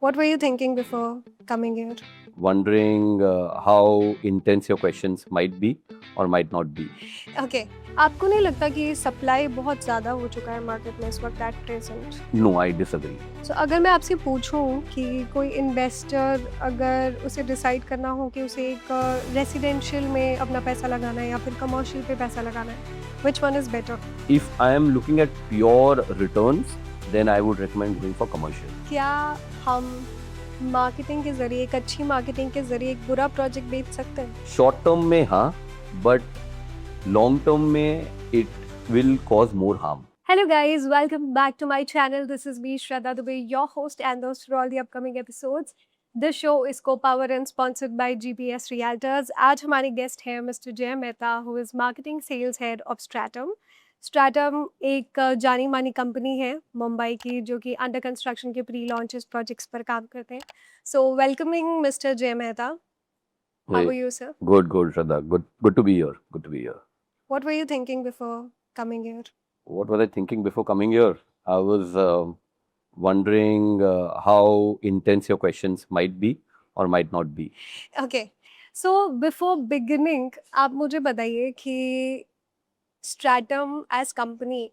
What were you thinking before coming here? Wondering how intense your questions might be or might not be. Okay. आपको नहीं लगता कि supply बहुत ज़्यादा हो चुका है मार्केट में इस वक्त at present? No, I disagree. सो अगर मैं आपसे पूछूं कि कोई इन्वेस्टर अगर उसे डिसाइड करना हो कि उसे एक रेसिडेंशियल में अपना पैसा लगाना है या फिर कमर्शियल पे पैसा लगाना है, which one is better? If I am looking at pure returns, then I would recommend going for commercial. क्या हम मार्केटिंग के जरिए एक अच्छी मार्केटिंग के जरिए एक बुरा प्रोजेक्ट बेच सकते हैं? Short term में हाँ, but long term में it will cause more harm. Hello guys, welcome back to my channel. This is me, Shraddha Dubey, your host and host for all the upcoming episodes. This show is co-powered and sponsored by GPS Realtors. आज हमारे guest हैं Mr. Jay Mehta, who is marketing sales head of Stratum. Stratum एक जानी मानी company है मुंबई की जो कि अंडर कंस्ट्रक्शन के प्री लॉन्चेस प्रोजेक्ट्स पर काम करते हैं. So welcoming Mr. Jay Mehta. How are you, sir? Good, Shraddha. Good to be here. Good to be here. What were you thinking before coming here? What was I thinking before coming here? I was wondering how intense your questions might be or might not be. Okay. So before beginning, आप मुझे बताइए कि stratum as company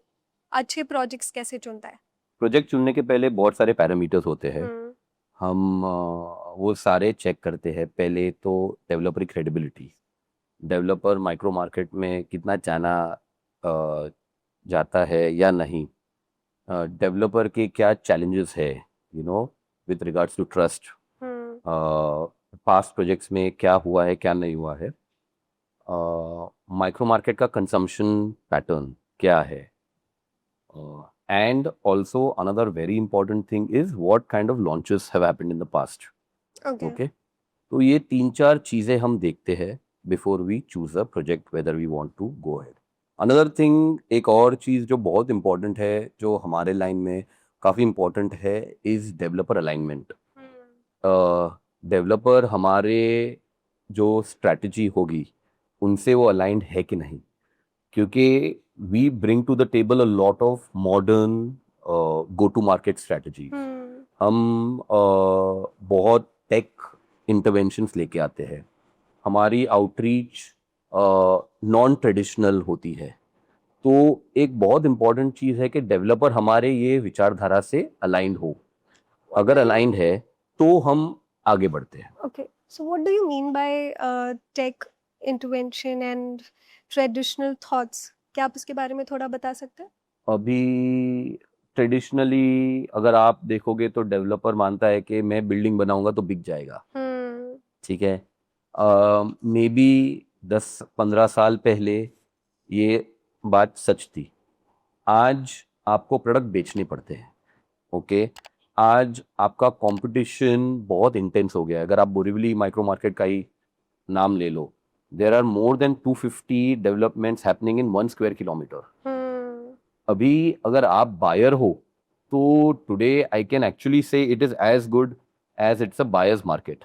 अच्छे projects कैसे चुनता है? Project चुनने के पहले बहुत सारे पैरामीटर्स होते हैं. हम्म, हम वो सारे चेक करते हैं. पहले तो डेवलपर की क्रेडिबिलिटी, डेवलपर माइक्रो मार्केट में कितना जाना जाता है या नहीं, डेवलपर के क्या चैलेंजेस है with regards to trust, past projects में क्या हुआ है क्या नहीं हुआ है, माइक्रो मार्केट का कंजम्पशन पैटर्न क्या है, and also another very important thing is what kind of launches have happened in the past. okay. तो ये 3-4 चीज़ें हम देखते हैं before we choose a project whether we want to go ahead. Another thing, एक और चीज़ जो बहुत important है, जो हमारे लाइन में काफ़ी important है, is developer alignment. डेवलपर हमारे जो स्ट्रैटेजी होगी उनसे वो अलाइंड है कि नहीं, क्योंकि we bring to the table a lot of modern go to market strategy. हम बहुत टेक इंटरवेंशंस लेके आते हैं. हमारी आउटरीच नॉन ट्रेडिशनल होती है. तो एक बहुत इम्पॉर्टेंट चीज़ है कि डेवलपर हमारे ये विचारधारा से अलाइंड हो. अगर अलाइंड है तो हम आगे बढ़ते हैं. Okay. So what do you mean by tech intervention and traditional thoughts? क्या आप इसके बारे में थोड़ा बता सकते हैं? अभी ट्रेडिशनली अगर आप देखोगे तो डेवलपर मानता है कि मैं बिल्डिंग बनाऊंगा तो बिक जाएगा. ठीक है. मे बी 10-15 साल पहले ये बात सच थी. आज आपको प्रोडक्ट बेचने पड़ते हैं. ओके. आज आपका कंपटीशन बहुत इंटेंस हो गया है. अगर आप बोरीवली माइक्रो मार्केट का ही नाम ले लो, there are more than 250 developments happening in 1 square kilometre. अभी अगर आप बायर हो तो today I can actually say it is as good as it's a buyer's market.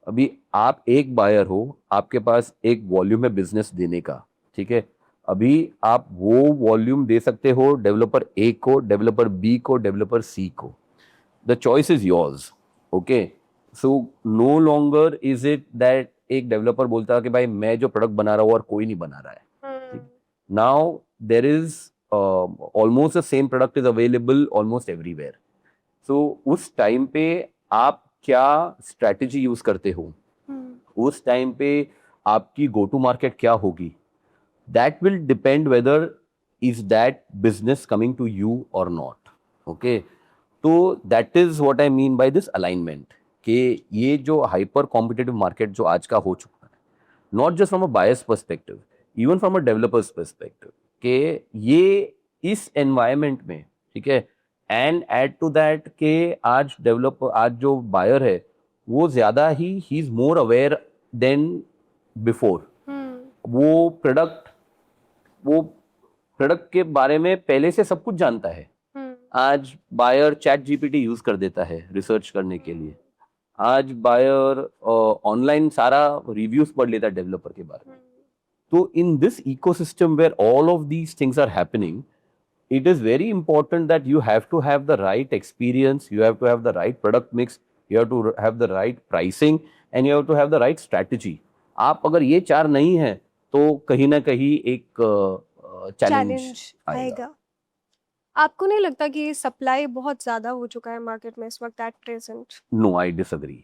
अभी आप एक बायर हो, आपके पास एक वॉल्यूम है बिजनेस देने का. ठीक है. अभी आप वो वॉल्यूम दे सकते हो डेवलपर ए को, डेवलपर बी को, डेवलपर सी को. The choice is yours. Okay. So no longer is it that एक डेवलपर बोलता है कि भाई मैं जो प्रोडक्ट बना रहा हूँ और कोई नहीं बना रहा है. Now there is almost the same product is available almost everywhere. So उस टाइम पे आप क्या स्ट्रैटेजी यूज करते हो, उस टाइम पे आपकी गो टू मार्केट क्या होगी, that will depend whether is that business coming to you और नॉट. ओके. तो that is what I mean by this alignment, कि ये जो हाइपर कॉम्पिटिटिव मार्केट जो आज का हो चुका है, not just from a buyers perspective, even from a developers perspective, कि ये इस एनवायरमेंट में, ठीक है, एंड ऐड टू दैट कि आज डेवलपर, आज जो बायर है वो ज़्यादा ही is more aware than before. वो प्रोडक्ट के बारे में पहले से सब कुछ जानता है. आज बायर चैट जीपीटी यूज कर देता है रिसर्च करने के लिए. आज बायर ऑनलाइन सारा रिव्यूज पढ़ लेता है डेवलपर के बारे में. तो in this ecosystem where all of these things are happening, it is very important that you have to have the right experience, you have to have the right product mix, you have to have the right pricing, and you have to have the right strategy. आप अगर ये चार नहीं है तो कहीं ना कहीं एक चैलेंज चैलेंज आएगा. आएगा. आपको नहीं लगता कि सप्लाई बहुत ज्यादा हो चुका है मार्केट में इस वक्त at present? No, I disagree.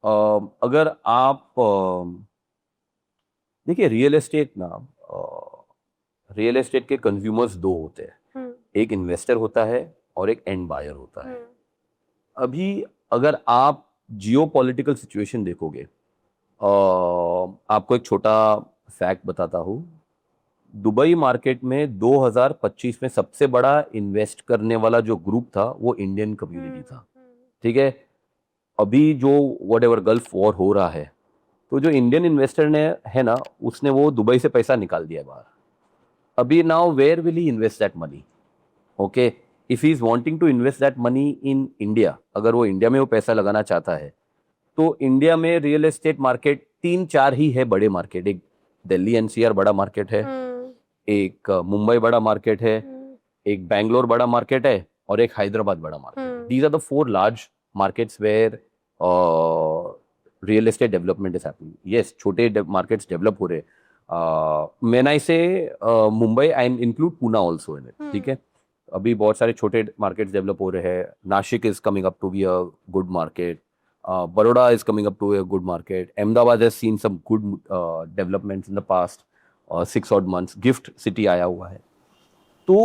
अगर आप देखिए रियल एस्टेट ना, रियल एस्टेट के कंज्यूमर्स दो होते हैं. एक इन्वेस्टर होता है और एक एंड बायर होता है. अभी अगर आप जियो पॉलिटिकल सिचुएशन देखोगे, आपको एक छोटा फैक्ट बताता हूँ. दुबई मार्केट में 2025 में सबसे बड़ा इन्वेस्ट करने वाला जो ग्रुप था वो इंडियन कम्युनिटी था. ठीक है. अभी जो वट एवर गल्फ वॉर हो रहा है, तो जो इंडियन इन्वेस्टर ने है ना, उसने वो दुबई से पैसा निकाल दिया बाहर. अभी now where will he invest that money? Okay, if he is wanting to invest that money in India, अगर वो इंडिया में वो पैसा लगाना चाहता है, तो इंडिया में रियल एस्टेट मार्केट 3-4 ही है बड़े मार्केट. एक दिल्ली एनसीआर बड़ा मार्केट है, एक मुंबई बड़ा मार्केट है, एक बैंगलोर बड़ा मार्केट है, और एक हैदराबाद बड़ा market. These are the 4 large markets where real estate development is happening. Yes, छोटे मार्केट्स डेवलप हो रहे. When I say Mumbai, I include Poona also in it. ठीक है. अभी बहुत सारे छोटे मार्केट्स डेवलप हो रहे हैं. Nashik is coming up to be a good market. Baroda is coming up to a good market. Ahmedabad has seen some good developments in the past 6 odd months. Gift City आया हुआ है. तो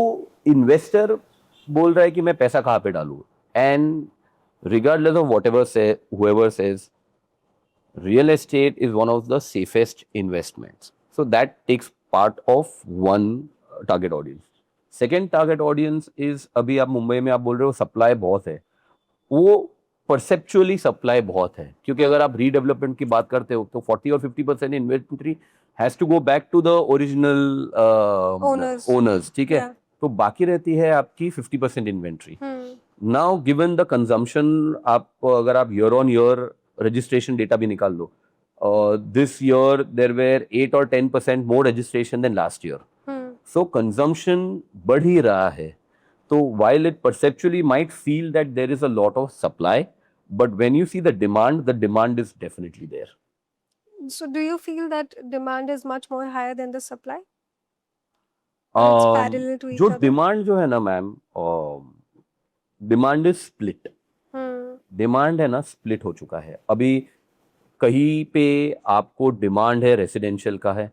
investor बोल रहा है कि मैं पैसा कहाँ पे डालूँ, and regardless of whatever whoever says, real estate is one of the safest investments. So that takes part of one target audience. Second target audience is, अभी आप मुंबई में आप बोल रहे हो सप्लाई बहुत है. वो परसेप्चुअली सप्लाई बहुत है, क्योंकि अगर आप रीडेवलपमेंट की बात करते हो तो 40 और 50% inventory has to go back to the original owners. ठीक है. तो बाकी रहती है आपकी 50% inventory. Now given the consumption, आप अगर आप year on year registration data भी निकाल लो, दिस ईयर देयर वेर 8 और 10% more registration than last year. So consumption बढ़ ही रहा है. So while it perceptually might feel that there is a lot of supply, but when you see the demand is definitely there. So do you feel that demand is much more higher than the supply? It's parallel to each जो other? Demand जो है ना ma'am, demand is split. Demand है ना, split हो चुका है. अभी कहीं पे आपको डिमांड है रेसिडेंशियल का है,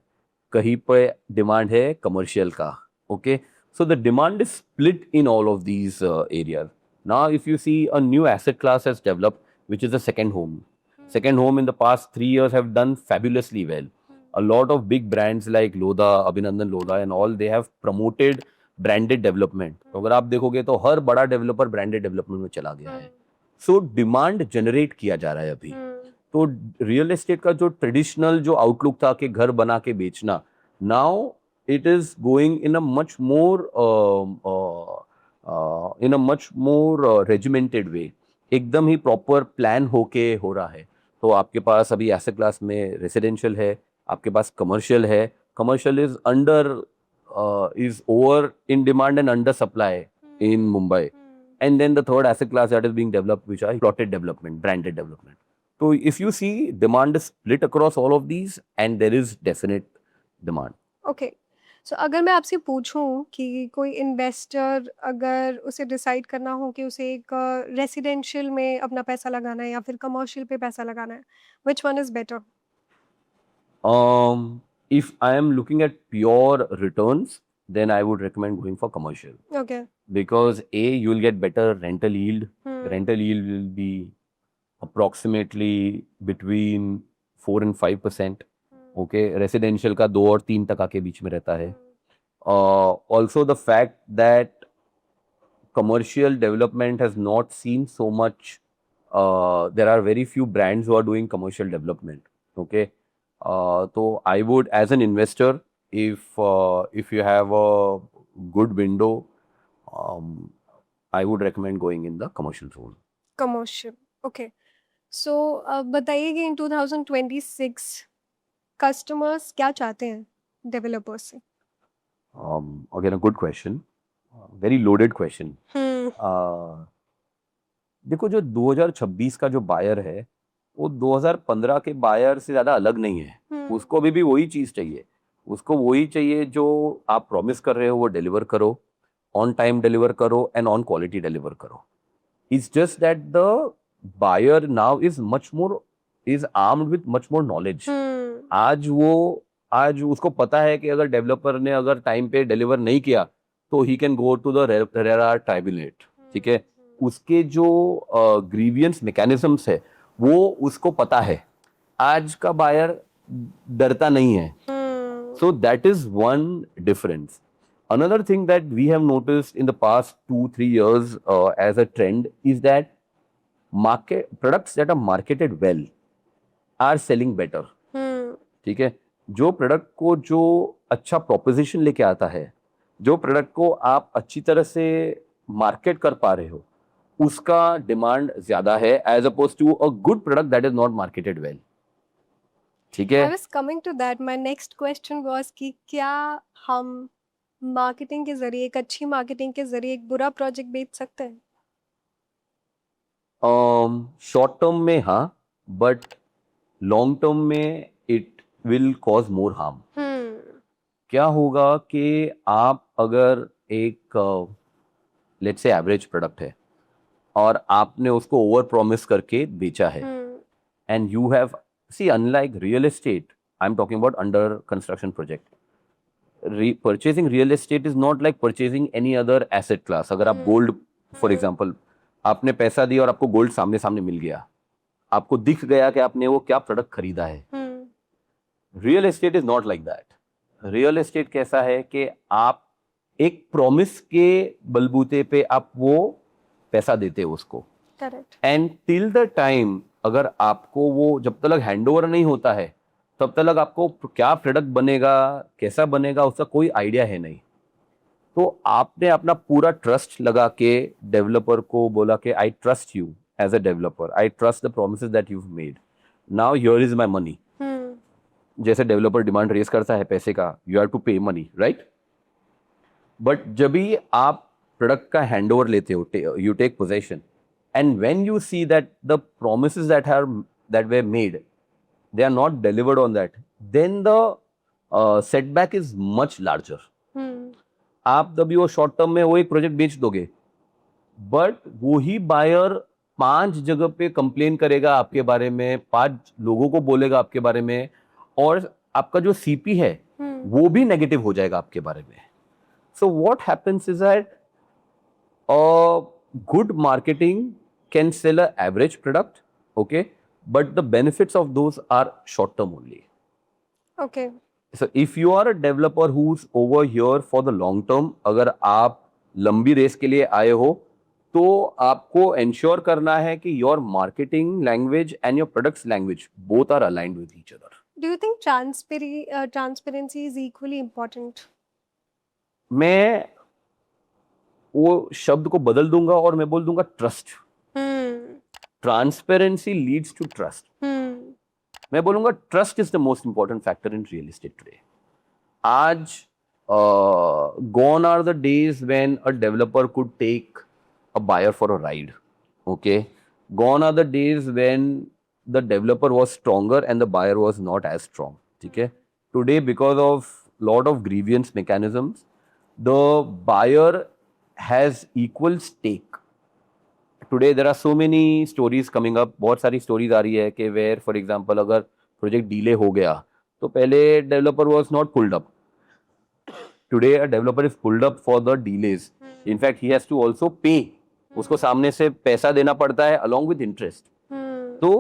कहीं पे डिमांड है कमर्शियल का. Okay. So the demand is split in all of these areas. Now, if you see a new asset class has developed, which is a second home. Second home in the past 3 years have done fabulously well. A lot of big brands like Lodha, Abhinandan Lodha and all, they have promoted branded development. तो अगर आप देखोगे तो हर बड़ा developer branded development में चला गया है. सो डिमांड जनरेट किया जा रहा है अभी. तो रियल एस्टेट का जो ट्रेडिशनल जो आउटलुक था कि घर बना के बेचना, now it is going in a much more regimented way. एकदम ही प्रॉपर प्लान होके हो रहा है. तो आपके पास अभी एसेट क्लास में रेसिडेंशियल है, आपके पास कमर्शियल है. Commercial is is over in demand and under supply in Mumbai. And then the third asset class that is being developed, which are plotted development, branded development. So if you see, demand is split across all of these and there is definite demand. Okay. So अगर मैं आपसे पूछूं कि कोई investor अगर उसे decide करना हो कि उसे एक रेसिडेंशियल में अपना पैसा लगाना है या फिर कमर्शियल पे पैसा लगाना है, which one is better? If I am looking at pure returns, then I would recommend going for commercial. Okay. Because A, you will get better rental yield. Rental yield will be approximately between 4 and 5%. Okay, residential का 2 और 3% के बीच में रहता है. Also the fact that commercial development has not seen so much. There are very few brands who are doing commercial development. Okay, so I would, as an investor, if you have a good window, I would recommend going in the commercial zone. Commercial. Okay. So बताइए कि in 2026 customers क्या चाहते हैं developers से? Again, a good question. Very loaded question. Hmm देखो, जो 2026 का जो बायर है वो 2015 के बायर से ज्यादा अलग नहीं है। उसको अभी भी वही चीज चाहिए। उसको वही चाहिए जो आप प्रॉमिस कर रहे हो वो डिलीवर करो, ऑन टाइम डिलीवर करो एंड ऑन क्वालिटी डिलीवर करो। It's just that the buyer now is much more, is armed with much more knowledge. आज उसको पता है कि अगर डेवलपर ने अगर टाइम पे डिलीवर नहीं किया तो he can go to the RERA tribunal. ठीक है, उसके जो ग्रीवियंस मैकेनिज्म्स है वो उसको पता है। आज का बायर डरता नहीं है। So that is one difference. Another thing that we have noticed in the past 2-3 years as a trend is that market products that are marketed well are selling better. ठीक है, जो प्रोडक्ट को जो अच्छा proposition लेके आता है, जो प्रोडक्ट को आप अच्छी तरह से मार्केट कर पा रहे हो, उसका डिमांड ज्यादा है as oppose to a good product that is not marketed well. ठीक है, I was coming to that. My next question was कि क्या हम मार्केटिंग के जरिए, एक अच्छी मार्केटिंग के जरिए एक बुरा प्रोजेक्ट बेच सकते हैं? शॉर्ट टर्म में हाँ, बट लॉन्ग टर्म में it will cause more harm. क्या होगा कि आप अगर एक लेट्स से एवरेज प्रोडक्ट है और आपने उसको ओवर प्रॉमिस करके बेचा है, and you have see, unlike real estate, I am talking about under construction project, purchasing real estate is not like purchasing any other asset class. अगर आप gold, for example, आपने पैसा दिया और आपको गोल्ड सामने सामने मिल गया, आपको दिख गया कि आपने वो क्या प्रोडक्ट खरीदा है। Real estate is not like that. Real estate कैसा है कि आप एक प्रॉमिस के बलबूते पे आप वो पैसा देते हो उसको, correct. And till the time अगर आपको वो, जब तक हैंड ओवर नहीं होता है तब तक आपको क्या प्रोडक्ट बनेगा, कैसा बनेगा, उसका कोई आइडिया है नहीं। तो आपने अपना पूरा ट्रस्ट लगा के डेवलपर को बोला कि I trust you as a developer, I trust the promises that you made, now here is my money. जैसे डेवलपर डिमांड रेज करता है पैसे का, you have to pay money, right? But जब भी आप प्रोडक्ट का हैंड ओवर लेते हो, you take possession, and when you see that the promises that were made, they are not delivered on that, then the setback is much larger. आप तभी वो short term में वो एक प्रोजेक्ट बेच दोगे, बट वही बायर 5 जगह पे कंप्लेन करेगा आपके बारे में, 5 लोगों को बोलेगा आपके बारे में, और आपका जो सीपी है वो भी नेगेटिव हो जाएगा आपके बारे में। So what happens is that good marketing can sell a average product, okay, but the benefits of those are short term only. Okay. So if you are a developer who's over here for the long term, अगर आप लंबी race के लिए आए हो तो आपको ensure करना है कि your marketing language and your products language both are aligned with each other. Do you think transparency is equally important? मैं वो शब्द को बदल दूंगा और मैं बोल दूंगा trust. Transparency leads to trust. मैं बोलूंगा trust is the most important factor in real estate today. आज gone are the days when a developer could take a buyer for a ride. Okay, gone are the days when the developer was stronger and the buyer was not as strong. ठीक है, today because of lot of grievance mechanisms, the buyer has equal stake. Today there are so many stories coming up, बहुत सारी stories आ रही है कि where for example अगर project delay हो गया तो पहले developer was not pulled up. Today a developer is pulled up for the delays. In fact he has to also pay. उसको सामने से पैसा देना पड़ता है along with interest. तो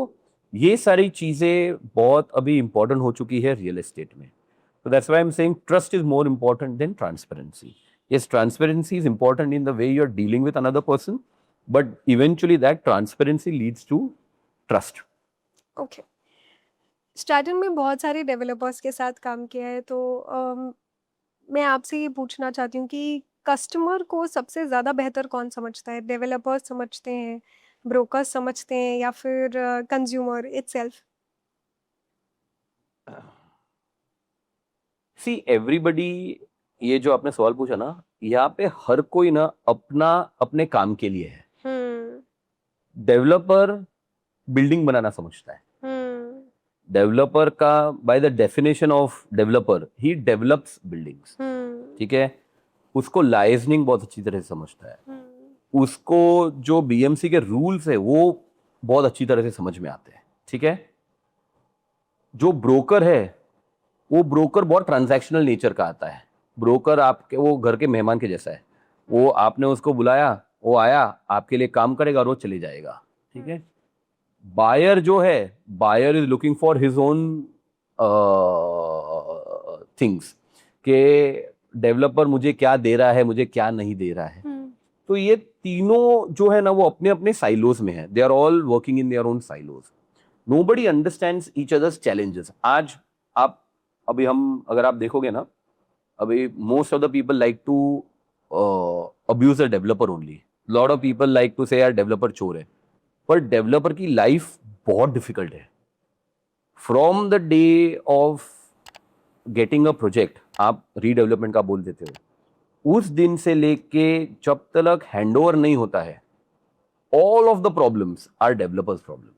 ये सारी चीजें बहुत अभी important हो चुकी है real estate में. So that's why I'm saying trust is more important than transparency. Yes, transparency is important in the way you're dealing with another person, but eventually that transparency leads to trust. Okay. Starting में बहुत सारे developers के साथ काम किया है, तो मैं आपसे ये पूछना चाहती हूँ कि कस्टमर को सबसे ज़्यादा बेहतर कौन समझता है? डेवलपर्स समझते हैं, ब्रोकर्स समझते हैं, या फिर कंज्यूमर इटसेल्फ? See, everybody, ये जो आपने सवाल पूछा ना, यहाँ पे हर कोई ना अपना अपने काम के लिए है। डेवलपर बिल्डिंग बनाना समझता है। डेवलपर का by the definition of developer he develops buildings, ठीक है। उसको लाइजनिंग बहुत अच्छी तरह से समझता है। उसको जो बीएमसी के रूल्स है वो बहुत अच्छी तरह से समझ में आते हैं, ठीक है। जो ब्रोकर है वो ब्रोकर बहुत ट्रांजैक्शनल नेचर का आता है। ब्रोकर आपके वो घर के मेहमान के जैसा है। वो आपने उसको बुलाया, वो आया, आपके लिए काम करेगा और वो चले जाएगा, ठीक है। बायर जो है, buyer is looking for his own things के डेवलपर मुझे क्या दे रहा है, मुझे क्या नहीं दे रहा है। तो ये तीनों जो है ना वो अपने अपने साइलोज में है। They are all working in their own silos. Nobody understands each others challenges. आज आप अभी हम अगर आप देखोगे ना, अभी most of the people like to abuse a developer only. Lot of people like to say यार डेवलपर चोर है, पर डेवलपर की लाइफ बहुत डिफिकल्ट है। From the day of getting a project, आप रीडेवलपमेंट का बोल देते हो, उस दिन से लेके जब तक हैंडओवर नहीं होता है, all of the problems are developers problems.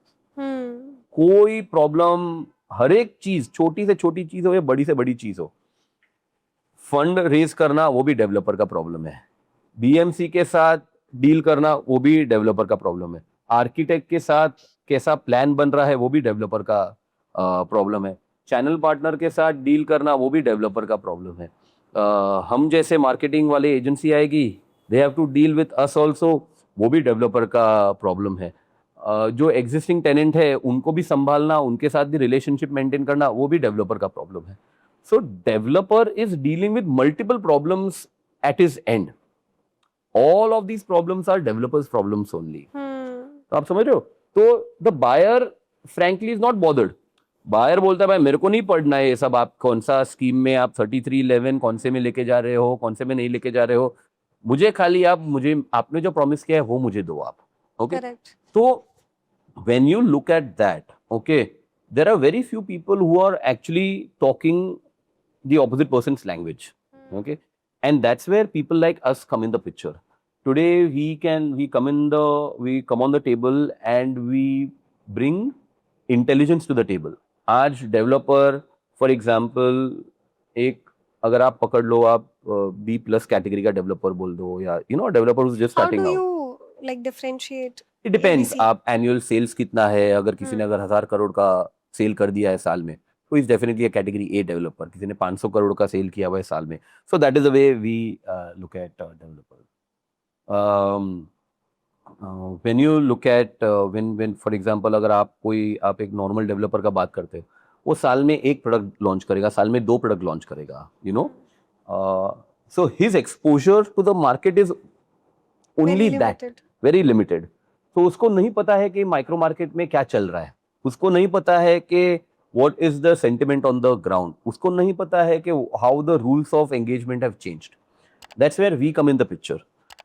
कोई प्रॉब्लम, हर एक चीज, छोटी से छोटी चीज हो या बड़ी से बड़ी चीज हो, फंड रेज करना वो भी डेवलपर का प्रॉब्लम है। बीएमसी के साथ डील करना वो भी डेवलपर का प्रॉब्लम है। आर्किटेक्ट के साथ कैसा प्लान बन रहा है वो भी डेवलपर का प्रॉब्लम है। चैनल पार्टनर के साथ डील करना वो भी डेवलपर का प्रॉब्लम है। हम जैसे मार्केटिंग वाले एजेंसी आएगी, they have to deal with us also, वो भी डेवलपर का प्रॉब्लम है। जो एग्जिस्टिंग टेनेंट है उनको भी संभालना, उनके साथ भी रिलेशनशिप मेंटेन करना, वो भी डेवलपर का प्रॉब्लम है। So developer is dealing with multiple problems at his end. All of these problems are developers' problems only. तो आप समझ रहे हो? तो the buyer frankly is not bothered. Buyer बोलता है भाई मेरे को नहीं पढ़ना है ये सब, आप कौन सा स्कीम में आप 3311 कौन से में लेके जा रहे हो, कौन से में नहीं लेके जा रहे हो, मुझे खाली आप मुझे आपने जो प्रॉमिस किया है वो मुझे दो आप। ओके, तो when you look at that, okay, there are very few people who are actually talking the opposite person's language. Okay, and that's where people like us come in the picture. Today we come on the table and we bring intelligence to the table. आज developer for example, एक अगर आप पकड़ लो, आप B plus category का developer बोल दो, या developer just starting out, like differentiate it depends ABC? आप एनुअल सेल्स कितना है। अगर किसी ने अगर 1000 करोड़ का सेल कर दिया है साल में, तो is definitely a category a developer. किसी ने 500 करोड़ का सेल किया हुआ है साल में, so that is the way we look at developer. When you look at when for example अगर आप एक नॉर्मल डेवलपर का बात करते हैं, वो साल में एक प्रोडक्ट लॉन्च करेगा, साल में 2 प्रोडक्ट लॉन्च करेगा, so his exposure to the market is only that, very limited. तो उसको नहीं पता है कि माइक्रो मार्केट में क्या चल रहा है, उसको नहीं पता है कि what is the sentiment on the ground, उसको नहीं पता है कि how the rules of engagement have changed. That's where we come in the picture.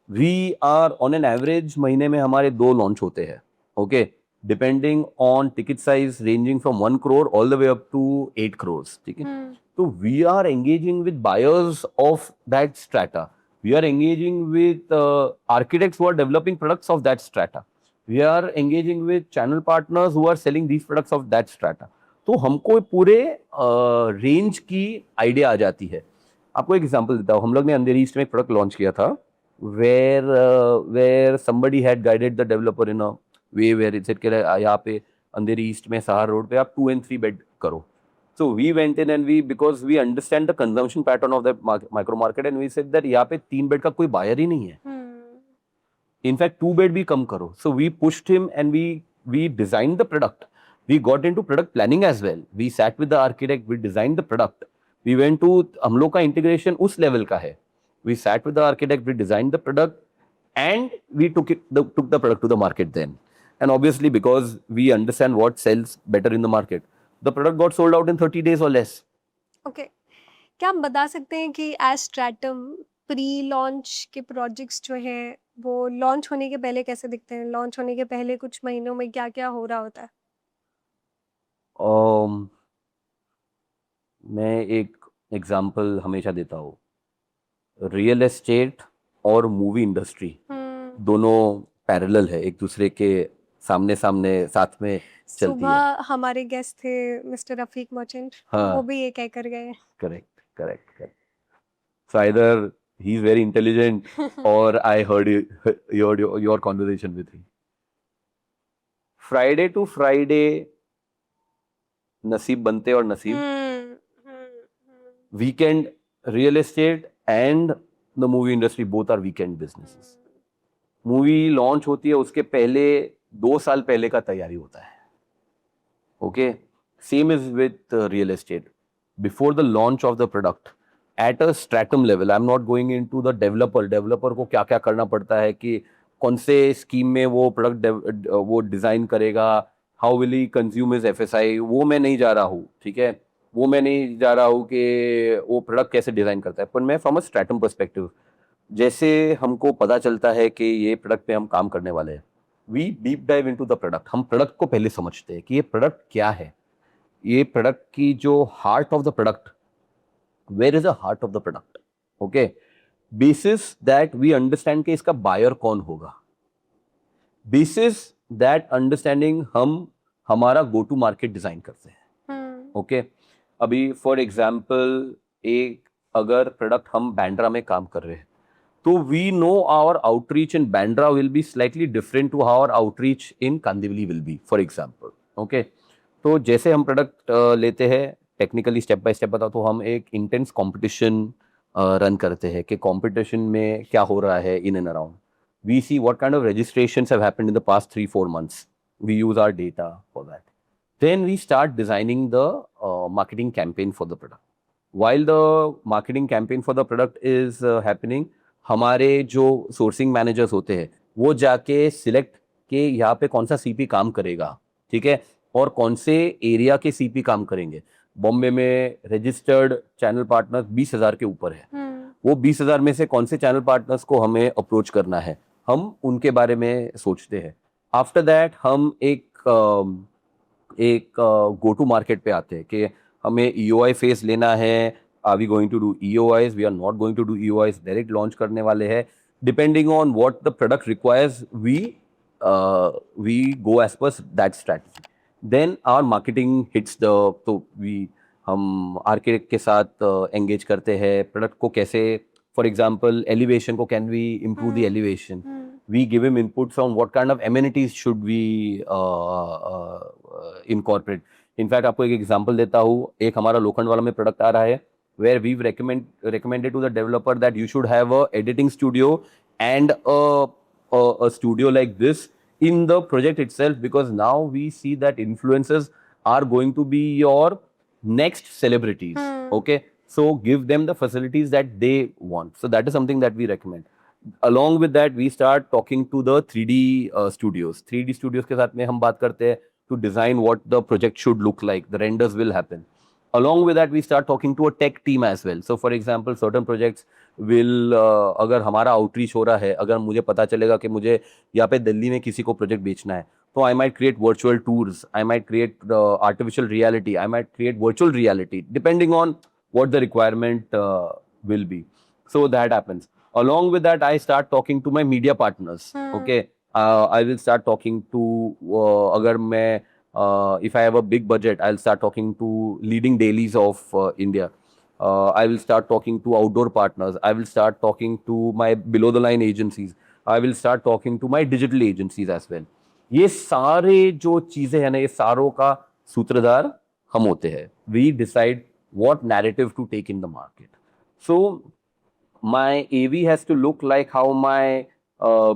We are on an average महीने में हमारे 2 लॉन्च होते हैं, okay, depending on ticket size ranging from 1 crore all the way up to 8 crores, ठीक है। तो we are engaging with buyers of that strata, we are engaging with architects who are developing products of that strata, we are engaging with channel partners who are selling these products of that strata. तो हमको पूरे range की idea आ जाती है। आपको एक example देता हूँ, हम लोग ने अंधेरी ईस्ट में एक प्रोडक्ट लॉन्च किया था, where somebody had guided the developer in a way where it said कि यहाँ पे अंधेरी ईस्ट में सहार रोड पे आप 2 and 3 बेड करो। So we went in and because we understand the consumption pattern of that micro market, and we said that यहाँ पे 3 bed का कोई बायर ही नहीं है, in fact 2 बेड भी कम करो। So we pushed him and we designed the product, we got into product planning as well, we sat with the architect, we designed the product, we went to, हम लोग का integration उस level का है, we sat with the architect, we designed the product and we took the product to the market then, and obviously because we understand what sells better in the market, the product got sold out in 30 days or less. Okay. क्या हम बता सकते हैं कि as stratum pre launch के projects जो हैं वो लॉन्च होने के पहले कैसे दिखते हैं? लॉन्च होने के पहले कुछ महीनों में क्या-क्या हो रहा होता है? मैं एक एग्जांपल हमेशा देता हूँ। रियल एस्टेट और मूवी इंडस्ट्री दोनों पैरेलल है, एक दूसरे के सामने सामने साथ में चलती है। सुबह हमारे गेस्ट थे मिस्टर रफीक मर्चेंट, वो हाँ, भी ये कहकर गए। Correct correct correct. So either he's very intelligent or I heard your conversation with him. Friday to Friday नसीब बनते और नसीब, weekend real estate and the movie industry both are weekend businesses. Movie launch होती है उसके पहले 2 साल पहले का तैयारी होता है. Okay, same is with real estate. Before the launch of the product at a stratum level, I am not going into the developer को क्या क्या करना पड़ता है, कि कौन से स्कीम में वो प्रोडक्ट वो डिजाइन करेगा, how will he consume is FSI, वो मैं नहीं जा रहा हूँ. ठीक है, वो मैं नहीं जा रहा हूँ कि वो प्रोडक्ट कैसे डिजाइन करता है, पर मैं फ्रॉम अ स्ट्रैटम पर्सपेक्टिव, जैसे हमको पता चलता है कि ये प्रोडक्ट पे हम काम करने वाले हैं, we deep dive into the product. हम प्रोडक्ट को पहले समझते हैं कि ये प्रोडक्ट क्या है, ये प्रोडक्ट की जो heart of the product, where is the heart of the product. Okay, basis that we understand कि इसका बायर कौन होगा. बेसिस दैट अंडरस्टैंडिंग हम हमारा गो टू मार्केट डिजाइन करते हैं. ओके, अभी फॉर एग्जाम्पल एक अगर प्रोडक्ट हम बैंड्रा में काम कर रहे हैं, तो we know our outreach in Bandra will be slightly different to our outreach in Kandivali will be, for example. Okay, तो जैसे हम प्रोडक्ट लेते हैं, टेक्निकली स्टेप बाय स्टेप बताओ तो हम एक इंटेंस कंपटीशन रन करते हैं कि कंपटीशन में क्या हो रहा है in and around. We see what kind of registrations have happened in the past 3-4 months. We use our data for that. Then we start designing the marketing campaign for the product. While the marketing campaign for the product is happening, हमारे जो sourcing managers होते हैं वो जाके select के यहाँ पे कौन सा सीपी काम करेगा, ठीक है, और कौन से एरिया के सीपी काम करेंगे. बॉम्बे में रजिस्टर्ड चैनल पार्टनर्स 20,000 के ऊपर है. वो 20,000 में से कौन से चैनल पार्टनर्स को हमें अप्रोच करना है, हम उनके बारे में सोचते हैं. आफ्टर दैट हम एक गो टू मार्केट पे आते हैं कि हमें EOI फेस लेना है. Are we going to do EOIs? We are not going to do EOIs, direct launch करने वाले हैं. Depending on what the product requires, we go as per that strategy. Then our marketing hits the, तो हम architect के साथ engage करते हैं. Product को कैसे, फॉर एग्जाम्पल एलिवेशन को, can we improve the elevation, we give him inputs on what kind of amenities should we incorporate. In fact, आपको एक एग्जांपल देता हूँ. एक हमारा लोखंडवाला में प्रोडक्ट आ रहा है where we've recommended to the developer that you should have a editing studio and a studio like this in the project itself, because now we see that influencers are going to be your next celebrities. Okay, so give them the facilities that they want. So that is something that we recommend. Along with that, we start talking to the 3D studios. 3D studios के साथ में हम बात करते हैं to design what the project should look like. The renders will happen. Along with that, we start talking to a tech team as well. So, for example, certain projects will, अगर हमारा outreach हो रहा है, अगर मुझे पता चलेगा कि मुझे यहाँ पे दिल्ली में किसी को project बेचना है, तो I might create virtual tours, I might create artificial reality, I might create virtual reality, depending on what the requirement will be. So that happens. Along with that, I start talking to my media partners. Okay, I will start talking to अगर मैं if I have a big budget, I'll start talking to leading dailies of India. I will start talking to outdoor partners. I will start talking to my below the line agencies. I will start talking to my digital agencies as well. ये सारे जो चीजें हैं ना, ये सारों का सूत्रधार हम होते हैं. We decide what narrative to take in the market. So my AV has to look like how my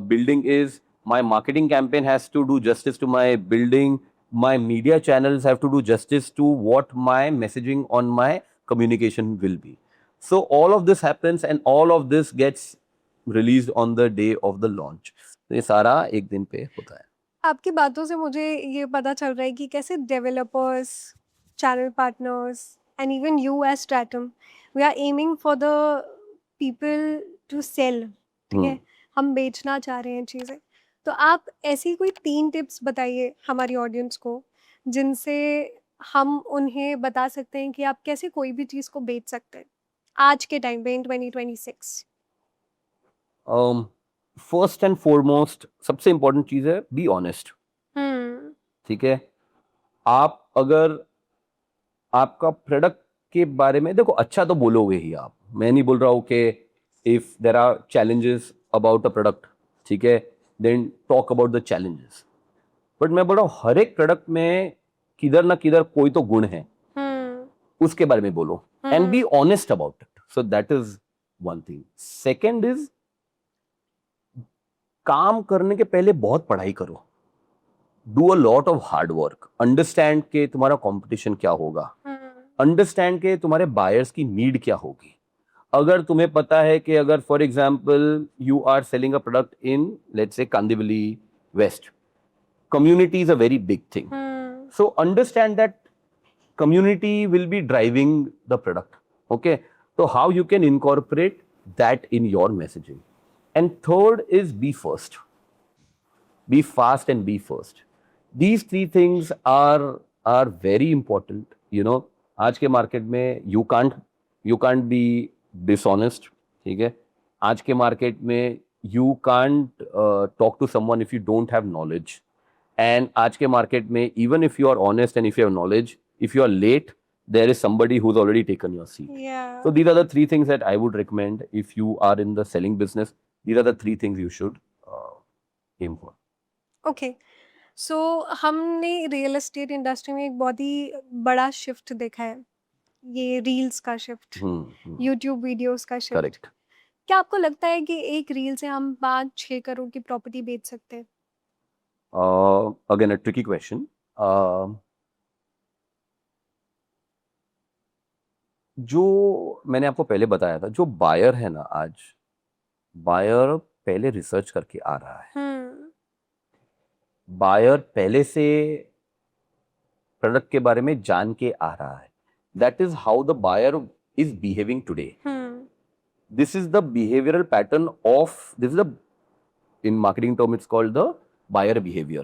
building is. My marketing campaign has to do justice to my building. My media channels have to do justice to what my messaging on my communication will be. So all of this happens and all of this gets released on the day of the launch. तो ये सारा एक दिन पे होता है. आपकी बातों से मुझे ये पता चल रहा है कि कैसे developers, channel partners and even you as stratum, we are aiming for the people to sell. ठीक है, हम बेचना चाह रहे हैं चीज़ें. तो आप ऐसी कोई 3 टिप्स बताइए हमारी ऑडियंस को, जिनसे हम उन्हें बता सकते हैं कि आप कैसे कोई भी चीज़ को बेच सकते हैं आज के टाइम पे इन 2026. फर्स्ट एंड फॉरमोस्ट सबसे इंपॉर्टेंट चीज है बी ऑनेस्ट. ठीक है. आप अगर आपका प्रोडक्ट के बारे में देखो अच्छा तो बोलोगे ही आप. मैं नहीं बोल रहा हूँ कि if there are challenges about a product, ठीक है, then talk about the challenges. But मैं बोल रहा हूँ हर एक प्रोडक्ट में किधर ना किधर कोई तो गुण है, उसके बारे में बोलो and be honest about it. So that is one thing. Second is काम करने के पहले बहुत पढ़ाई करो. Do a lot of hard work. Understand के तुम्हारा कंपटीशन क्या होगा, अंडरस्टैंड के तुम्हारे बायर्स की नीड क्या होगी. अगर तुम्हें पता है कि अगर for example you are selling a product in let's say Kandivali west, community is a very big thing. So understand that community will be driving the product. Okay, so how you can incorporate that in your messaging. And third is be first. Be fast and be first. These three things are very important. You know, आज के market में you can't be dishonest. ठीक है. आज के market में you can't talk to someone if you don't have knowledge. And आज के मार्केट में even if you are honest and if you have knowledge, if you are late, there is somebody who's already taken your seat. Yeah. So these are the three things that I would recommend if you are in the selling business. These are the three things you should aim for. Okay. So हमने real estate industry में एक बहुत ही बड़ा shift देखा है, ये reels का shift, YouTube videos का शिफ्ट. Correct. क्या आपको लगता है कि एक रील से हम 5-6 करोड़ की प्रॉपर्टी बेच सकते हैं? Again, a tricky question. जो मैंने आपको पहले बताया था, जो बायर है ना, आज बायर पहले रिसर्च करके आ रहा है. बायर पहले से प्रोडक्ट के बारे में जान के आ रहा है. That is how the buyer is behaving today. This is the behavioural pattern of this is the in marketing term it's called the buyer behavior.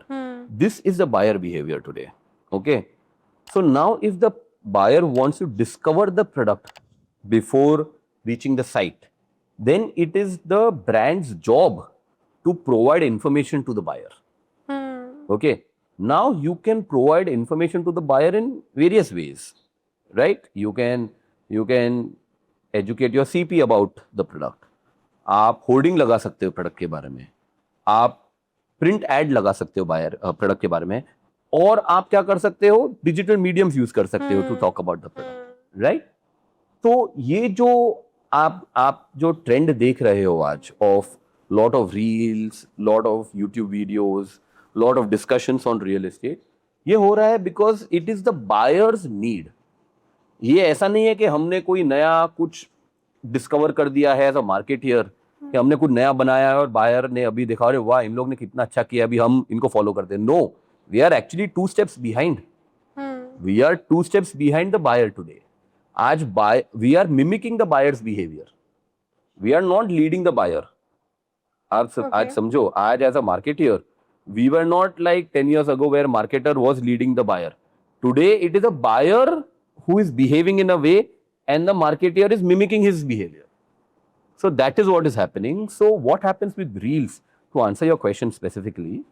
This is the buyer behavior today. Okay, so now if the buyer wants to discover the product before reaching the site, then it is the brand's job to provide information to the buyer. Okay, now you can provide information to the buyer in various ways, right? You can educate your CP about the product. आप hoarding लगा सकते हो product के बारे में, आप print add लगा सकते हो बायर प्रोडक्ट के बारे में, और आप क्या कर सकते हो, डिजिटल मीडियम्स यूज कर सकते हो to talk about the product, right? तो ये जो आप जो ट्रेंड देख रहे हो आज of lot of reels, lot of YouTube videos, lot of discussions on real estate, ये हो रहा है because it is the buyers need. ये ऐसा नहीं है कि हमने कोई नया कुछ डिस्कवर कर दिया है एज अ मार्केटियर, कि हमने कुछ नया बनाया है और बायर ने अभी देखा अरे वाह इन लोग ने कितना अच्छा किया, अभी हम इनको फॉलो करते हैं. No, we are actually 2 steps behind. We are 2 steps behind the buyer today. आज we are mimicking the buyer's behaviour, we are not leading the buyer. आप आज समझो, आज as a marketeer we were not like 10 years ago where marketer was leading the buyer. Today it is a buyer who is behaving in a way and the marketer is mimicking his behavior. So that is what is happening. So what happens with reels, to answer your question specifically,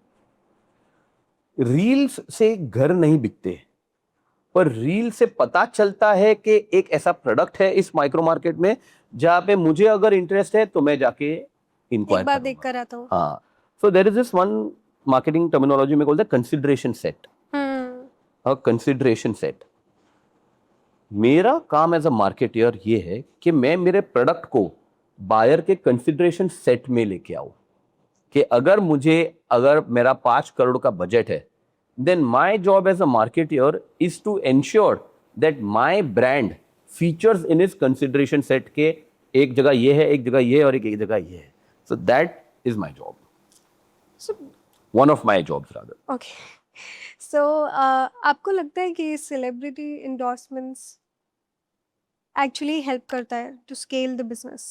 reels से घर नहीं बिकते, पर reel से पता चलता है कि एक ऐसा प्रोडक्ट है इस माइक्रो मार्केट में जहां पे मुझे अगर इंटरेस्ट है तो मैं जाके इंक्वायर एक बार देख कर आता हूँ. हाँ. So there is this one marketing terminology में called the consideration set. A consideration set. मेरा काम एज अ मार्केटियर ये है कि मैं मेरे प्रोडक्ट को बायर के कंसिडरेशन सेट में लेके आऊं, कि अगर मेरा 5 करोड़ का बजट है, then my job as a marketeer is to ensure that my brand features in his consideration set के एक जगह ये है, एक जगह ये है और एक जगह ये है. So that is my job. So, one of my jobs rather. okay. So, आपको लगता है कि सेलिब्रिटी इंडोर्समेंट्स एक्चुअली हेल्प करता है to scale the business?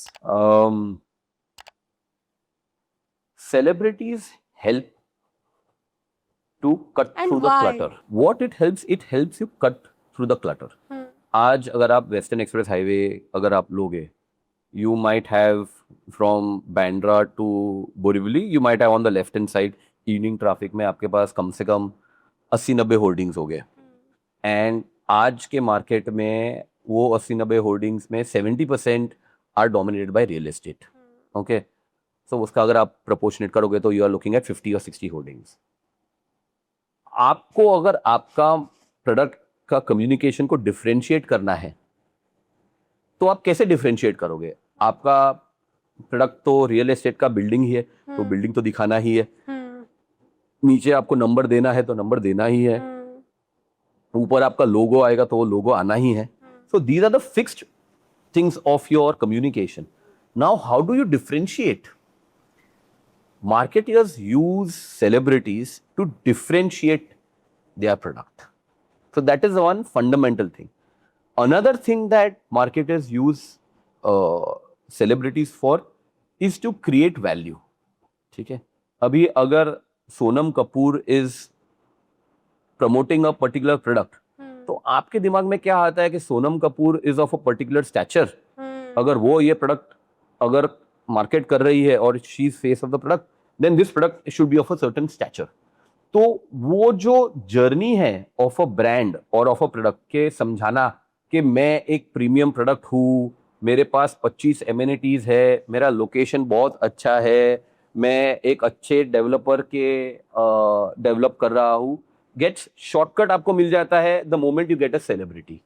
Celebrities help to cut And through the why? clutter. What it helps you cut through the clutter. आज अगर आप western express highway अगर आप लोगे, you might have from Bandra to Borivali, you might have on the left hand side evening traffic में आपके पास कम से कम 80-90 hoardings हो गए। एंड आज के मार्केट में वो 80-90 होर्डिंग्स में 70% are dominated by real estate. Okay, so उसका अगर आप प्रोपोर्शनेट करोगे तो यू आर लुकिंग एट 50 और 60 होर्डिंग्स। आपको अगर आपका प्रोडक्ट का कम्युनिकेशन को डिफरेंशिएट करना है तो आप कैसे डिफरेंशिएट करोगे? आपका प्रोडक्ट तो रियल एस्टेट का बिल्डिंग ही है, तो बिल्डिंग तो दिखाना ही है, नीचे आपको नंबर देना है तो नंबर देना ही है, ऊपर आपका लोगो आएगा तो वो लोगो आना ही है। So these are the fixed things of your communication. Now how do you differentiate? Marketers use celebrities to differentiate their product. So that is one fundamental thing. Another thing that marketers use celebrities for is to create value. ठीक है, अभी अगर Sonam Kapoor is promoting a particular product, तो आपके दिमाग में क्या आता है कि Sonam Kapoor is of a particular stature. अगर वो ये प्रोडक्ट अगर मार्केट कर रही है और she is face of the product, then this product should be of a certain stature. तो वो जो जर्नी है ऑफ अ ब्रांड और ऑफ अ प्रोडक्ट के समझाना कि मैं एक प्रीमियम प्रोडक्ट हूँ, मेरे पास 25 एमिनिटीज है, मेरा लोकेशन बहुत अच्छा है, मैं एक अच्छे डेवलपर के डेवलप कर रहा हूँ, गेट्स शॉर्टकट आपको मिल जाता है the moment you get a celebrity.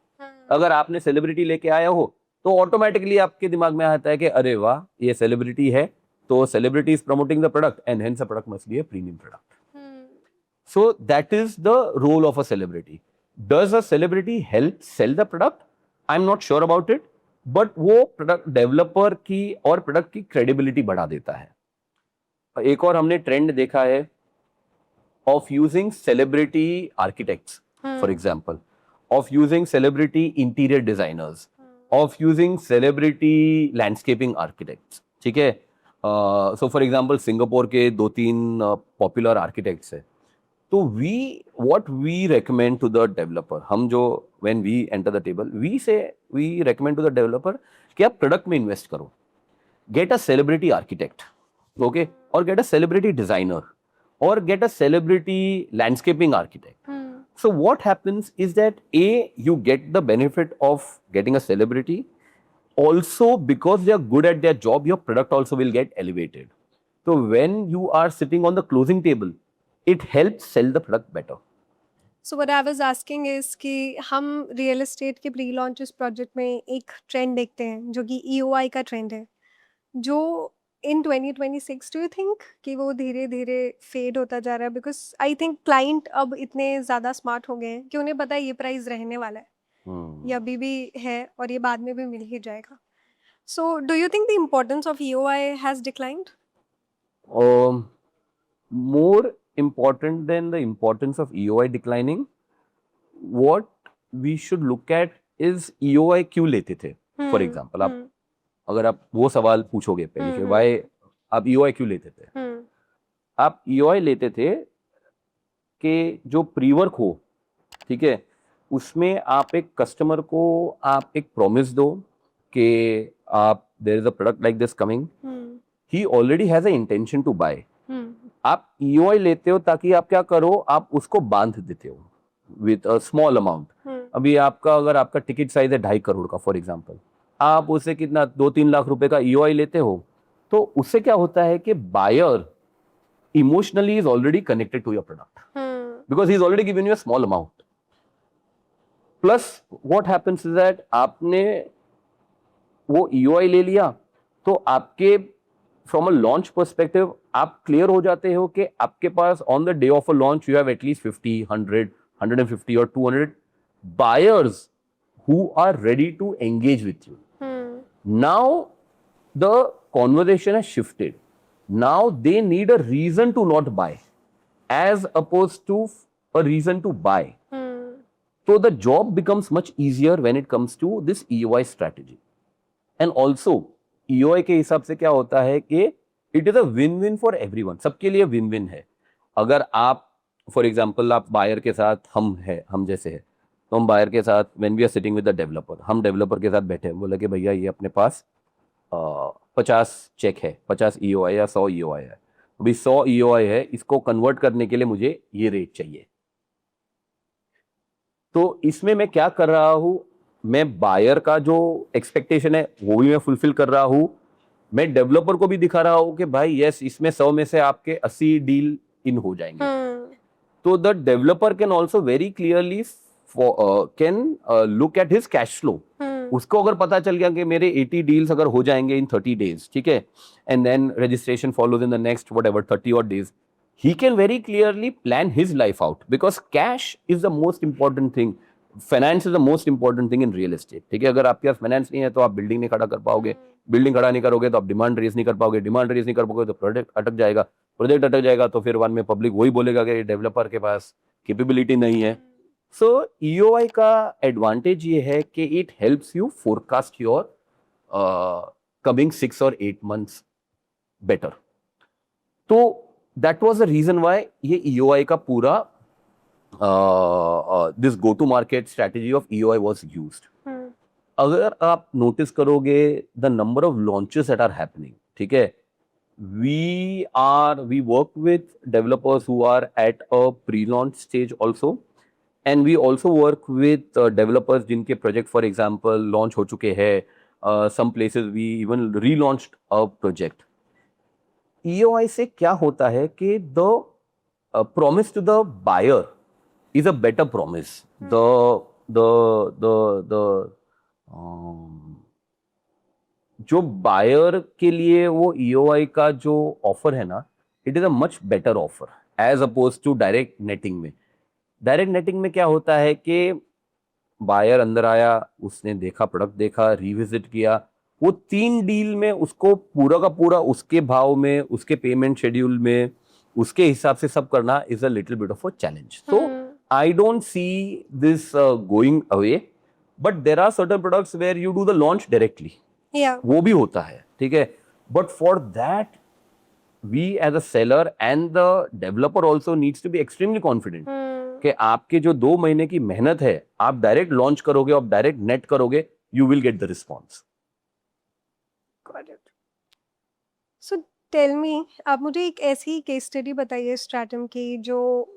अगर आपने सेलिब्रिटी लेके आया हो तो ऑटोमेटिकली आपके दिमाग में आता है कि अरे वाह ये सेलिब्रिटी है, तो celebrity is promoting the product and hence the product must be a premium product. So that is the role of a celebrity. Does a celebrity help sell the product? I am not sure about it, but वो product developer की और product की credibility बढ़ा देता है। एक और हमने ट्रेंड देखा है of using celebrity architects, for example, of using celebrity interior designers, of using celebrity landscaping architects. ठीक है, so for example सिंगापुर के 2-3 पॉपुलर आर्किटेक्ट्स है। तो what we recommend to the developer, हम जो when we enter the table we recommend to the developer कि आप product में इन्वेस्ट करो, get a celebrity architect, okay, or get a celebrity designer, or get a celebrity landscaping architect. So what happens is that you get the benefit of getting a celebrity. Also, because they are good at their job, your product also will get elevated. So when you are sitting on the closing table, it helps sell the product better. So what I was asking is कि हम real estate के pre launches project में एक trend देखते हैं जो कि EOI का ट्रेंड है, जो इन 2026 डू यू थिंक कि वो धीरे धीरे फेड होता जा रहा है? बिकॉज आई थिंक क्लाइंट अब इतने ज़्यादा स्मार्ट हो गए हैं कि उन्हें पता है ये प्राइस रहने वाला है, ये अभी भी है और ये बाद में भी मिल ही जाएगा। So do you think the importance of EOI has declined? More important than the importance of EOI declining, what we should look at is EOI क्यों लेते थे? For example, आप अगर आप वो सवाल पूछोगे पहले कि वाई आप EOI क्यों लेते थे, आप EOI लेते थे कि जो प्री वर्क हो, ठीक है, उसमें आप एक कस्टमर को आप एक प्रॉमिस दो कि आप there is a product like this coming, he already has a intention to buy. आप EOI लेते हो ताकि आप क्या करो, आप उसको बांध देते हो विद अ स्मॉल अमाउंट। अभी आपका अगर आपका टिकट साइज है 2.5 करोड़ का फॉर एग्जांपल, आप उसे कितना 2-3 लाख रुपए का EOI लेते हो, तो उससे क्या होता है कि buyer emotionally is already connected to your product because he is already given you a small amount. Plus what happens is that आपने वो EOI ले लिया तो आपके फ्रॉम अ लॉन्च पर्सपेक्टिव आप क्लियर हो जाते हो कि आपके पास on the day of a launch you have at least 50, 100, 150 और 200 buyers who are ready to engage with you. Now the conversation has shifted. Now they need a reason to not buy as opposed to a reason to buy. So the job becomes much easier when it comes to this EOI strategy. And also EOI के हिसाब से क्या होता है कि it is a win-win for everyone. सबके लिए win-win है। अगर आप फॉर एग्जाम्पल आप बायर के साथ हम जैसे है, तो हम बायर के साथ when we are sitting with the developer, हम डेवलपर के साथ बैठे हैं, बोला कि भैया ये अपने पास 50 चेक है, 50 EOI या 100 EOI है, अभी 100 EOI है, इसको कन्वर्ट करने के लिए मुझे ये रेट चाहिए। तो इसमें मैं क्या कर रहा हूं, मैं बायर का जो एक्सपेक्टेशन है वो भी मैं फुलफिल कर रहा हूं, मैं डेवलपर को भी दिखा रहा हूं कि भाई यस, इसमें 100 में से आपके 80 डील इन हो जाएंगे। तो the developer can also very clearly can look at his cash flow. उसको अगर पता चल गया कि मेरे 80 डील्स अगर हो जाएंगे इन 30 डेज, ठीक है, and then registration follows in the next whatever 30 और days, he can very clearly plan his life out because cash is the most important thing. Finance is the most important thing in real estate. ठीक है, अगर आपके पास finance नहीं है तो आप building नहीं खड़ा कर पाओगे, बिल्डिंग खड़ा नहीं करोगे तो आप डिमांड रेज नहीं कर पाओगे, डिमांड रेज नहीं कर पाओगे तो प्रोजेक्ट अटक जाएगा, प्रोजेक्ट अटक जाएगा तो फिर वन में पब्लिक वही बोलेगा कि डेवलपर के पास कैपेबिलिटी नहीं है। सो EOI का एडवांटेज ये है कि it helps you forecast your coming 6 और 8 months बेटर। तो that was the reason why ये EOI का पूरा this go to market strategy of EOI was used. अगर आप नोटिस करोगे the number of launches that are happening, ठीक है, we work with developers who are at a pre-launch stage also, and we also work with developers जिनके project for example launch हो चुके हैं, some places we even relaunched a project। EOI से क्या होता है कि the promise to the buyer is a better promise। जो बायर के लिए वो EOI का जो ऑफर है ना, it is a much better offer as oppose to direct netting में। डायरेक्ट नेटिंग में क्या होता है कि बायर अंदर आया, उसने देखा, प्रोडक्ट देखा, रिविजिट किया, वो 3 डील में उसको पूरा का पूरा उसके भाव में, उसके पेमेंट शेड्यूल में, उसके हिसाब से सब करना is a little bit of a challenge. So I don't see this going away, but there are certain products where you do the launch directly, वो भी होता है, ठीक है, but for that we as a seller and the developer also needs to be extremely confident कि आपके जो 2 महीने की मेहनत है, आप डायरेक्ट लॉन्च करोगे, आप डायरेक्ट नेट करोगे, you will get the response। Got it. So tell me, आप मुझे एक ऐसी केस स्टडी बताइए स्ट्रैटम की जो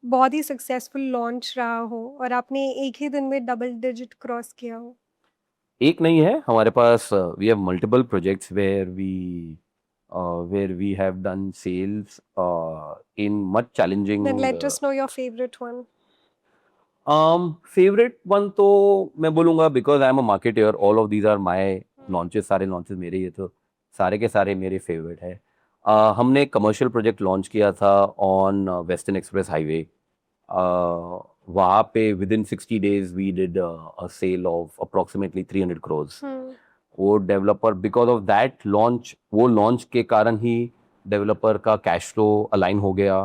बहुत ही सक्सेसफुल लॉन्च रहा हो और आपने एक ही दिन में डबल डिजिट क्रॉस किया हो। एक नहीं है हमारे पास, we have multiple projects where we have done sales in much challenging। Then let us know your favorite one। Favourite one तो मैं बोलूंगा, because I am a marketer, all of these are my launches, सारे launches मेरे ही है, तो सारे के सारे मेरे फेवरेट है। हमने कमर्शियल प्रोजेक्ट लॉन्च किया था ऑन वेस्टर्न एक्सप्रेस हाईवे। वहाँ पे within 60 days we did a sale of approximately 300 crores। वो developer, because of that launch, वो लॉन्च के कारण ही डेवलपर का कैश फ्लो अलाइन हो गया,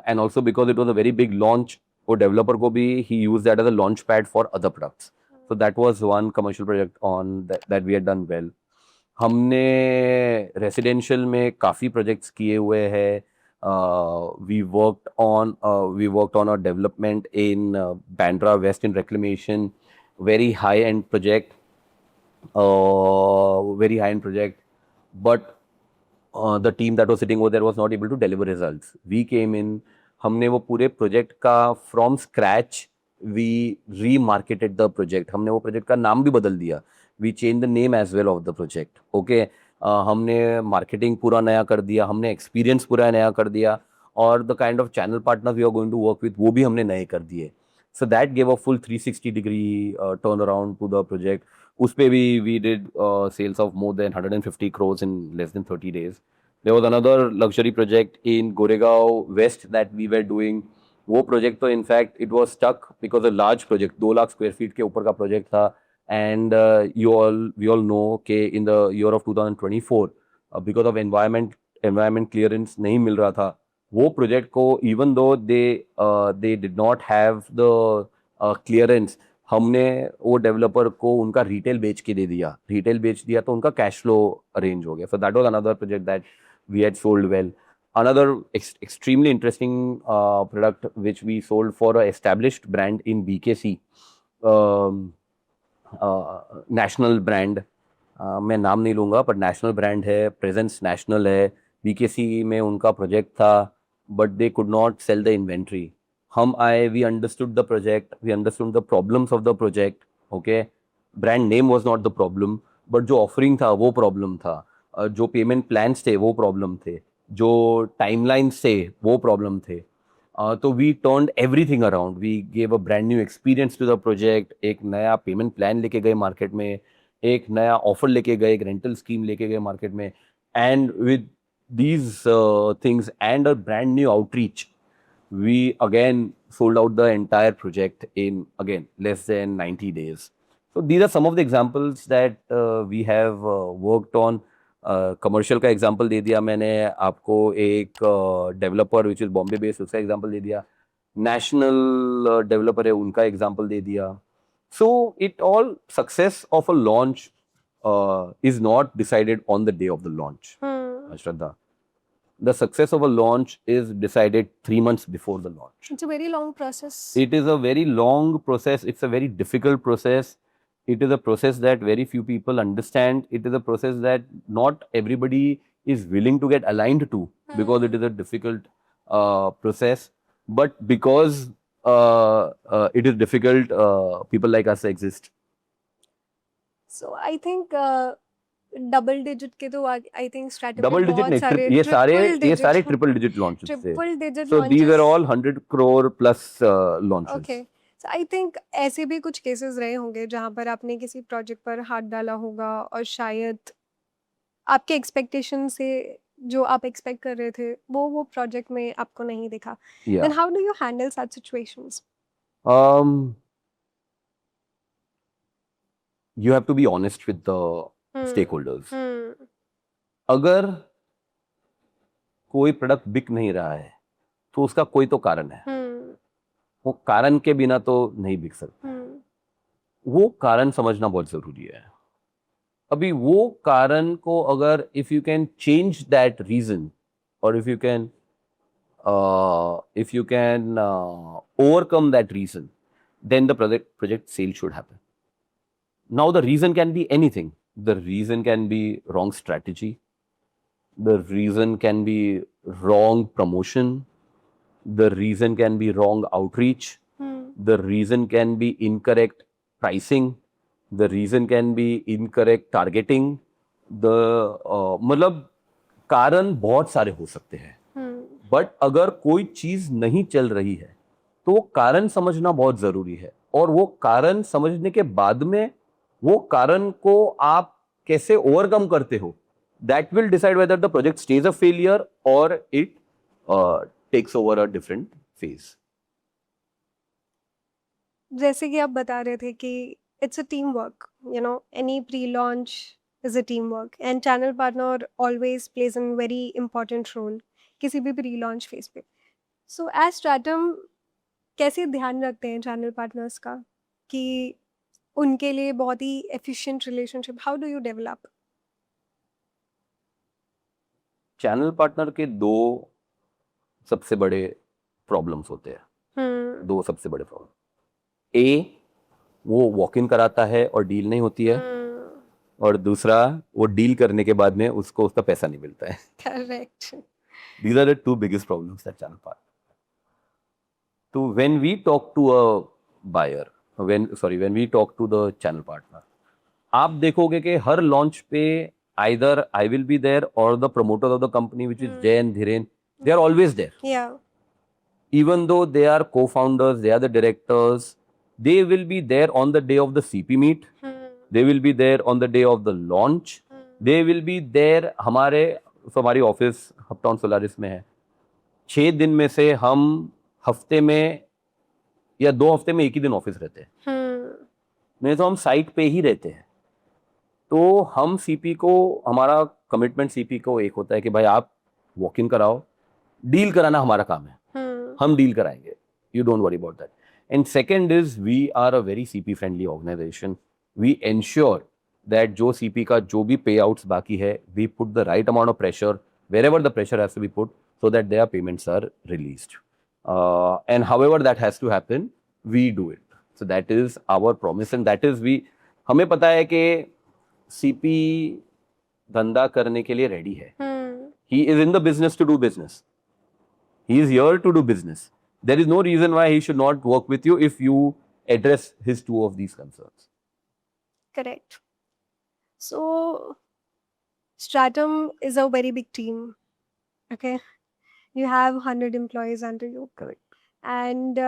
and also because it was a very big launch, वो डेवलपर को भी he use that as a launch pad for other products. So that was one commercial project on that we had done well. हमने residential में काफ़ी projects किए हुए हैं। We worked on a development in Bandra west in reclamation, very high end project, but the team that was sitting over there was not able to deliver results। We came in, हमने वो पूरे project का from scratch we remarketed the project, हमने वो project का नाम भी बदल दिया, we change the name as well of the project, okay. हमने मार्केटिंग पूरा नया कर दिया, हमने एक्सपीरियंस पूरा नया कर दिया, और the kind of channel partner we are going to work with वो भी हमने नए कर दिए। So that gave a full 360-degree turnaround to the project। उस पे भी we did sales of more than 150 crores in less than 30 days। There was another luxury project in Goregaon West that we were doing। वो project तो in fact it was stuck because a large project, 2 lakh square feet के ऊपर का project था, and we all know कि in the year of 2024 because of environment clearance नहीं मिल रहा था, वो प्रोजेक्ट को even though they did not have the clearance, हमने वो डेवलपर को उनका रिटेल बेच दिया तो उनका कैश फ्लो अरेंज हो गया। So that was another project that we had sold well. Another extremely interesting product which we sold for a established brand in BKC, national brand, मैं नाम नहीं लूँगा, पर नेशनल ब्रांड है, प्रेजेंस नेशनल है, BKC में उनका प्रोजेक्ट था, but they could not sell the inventory. हम आए, we understood the project, we understood the problems of the project. Okay, brand name was not the problem, but जो offering था वो problem था, जो पेमेंट प्लान्स थे वो प्रॉब्लम थे, जो टाइमलाइंस थे वो प्रॉब्लम थे. तो we turned everything around, we gave a brand new experience to the project. एक नया पेमेंट प्लान लेके गए मार्केट में, एक नया ऑफर लेके गए, एक रेंटल स्कीम लेके गए मार्केट में, and with these things and a brand new outreach, we again sold out the entire project in again less than 90 days. So these are some of the examples that we have worked on. Commercial का example दे दिया मैंने आपको, एक developer which is Bombay based उसका example दे दिया, national developer है उनका example दे दिया. So it all success of a launch is not decided on the day of the launch, Shraddha. The success of a launch is decided 3 months before the launch. It's a very long process. It is a very long process. It's a very difficult process. It is a process that very few people understand. It is a process that not everybody is willing to get aligned to, because it is a difficult process. But because it is difficult, people like us exist. So I think double digit के तो I think strategy double digit बहुत सारे नहीं, ये सारे triple digit launches थे. Triple digit So these are all 100 crore plus launches. Okay. So I think ऐसे भी कुछ केसेस रहे होंगे जहां पर आपने किसी प्रोजेक्ट पर हाथ डाला होगा और शायद आपके एक्सपेक्टेशन से जो आप एक्सपेक्ट कर रहे थे वो प्रोजेक्ट में आपको नहीं दिखा. Yeah. Then how do you handle such situations? You have to be honest with the stakeholders. अगर कोई प्रोडक्ट बिक नहीं रहा है तो उसका कोई तो कारण है. वो कारण के बिना तो नहीं बिक सकता. वो कारण समझना बहुत जरूरी है. अभी वो कारण को अगर if you can change that reason, और if you can overcome that reason, then the project sale should happen. Now the reason can be anything. The reason can be wrong strategy. The reason can be wrong promotion. The reason can be wrong outreach. The reason can be incorrect pricing. The reason can be incorrect targeting. मतलब कारण बहुत सारे हो सकते हैं. But अगर कोई चीज नहीं चल रही है तो वो कारण समझना बहुत जरूरी है. और वो कारण समझने के बाद में वो कारण को आप कैसे ओवरकम करते हो, that will decide whether the project stage a failure और it takes over a different phase. जैसे कि आप बता रहे थे कि it's a teamwork, you know, any pre launch is a teamwork and channel partner always plays an very important role किसी भी प्री लॉन्च फेज पे. सो एज स्ट्रैटम कैसे ध्यान रखते हैं चैनल पार्टनर्स का कि उनके लिए बहुत ही efficient relationship, how do you develop? Channel partner के दो सबसे बड़े प्रॉब्लम्स होते हैं. दो सबसे बड़े प्रॉब्लम. ए, वो वॉक इन कराता है और डील नहीं होती है. और दूसरा, वो डील करने के बाद में उसको उसका पैसा नहीं मिलता है. Correct. These are the two biggest problems that channel partner. So when we talk to a buyer, when we talk to the channel partner, आप देखोगे कि हर launch पे either I will be there or the promoter of the company, which is Jay and Dhiren, they are always there. Yeah. Even though they are co-founders, they are the directors, they will be there on the day of the CP meet. They will be there on the day of the launch. They will be there. हमारी office uptown Solaris में है. 6 दिन में से हम हफ्ते में या 2 हफ्ते में एक ही दिन ऑफिस रहते हैं. नहीं तो हम साइट पे ही रहते हैं. तो हम सीपी को, हमारा कमिटमेंट सीपी को एक होता है कि भाई आप वॉक इन कराओ, डील कराना हमारा काम है. हम डील कराएंगे, you don't worry about that. And second is we are a very CP friendly organisation. We ensure that जो CP का जो भी payouts बाकी है, we put the right amount of pressure wherever the pressure has to be put so that their payments are released. And however that has to happen, we do it. So that is our promise, and that is हमें पता है कि CP धंधा करने के लिए ready है. Hmm. He is in the business to do business. He is here to do business. There is no reason why he should not work with you if you address his two of these concerns. Correct. So, Stratum is a very big team. Okay. You have 100 employees under you. Correct. And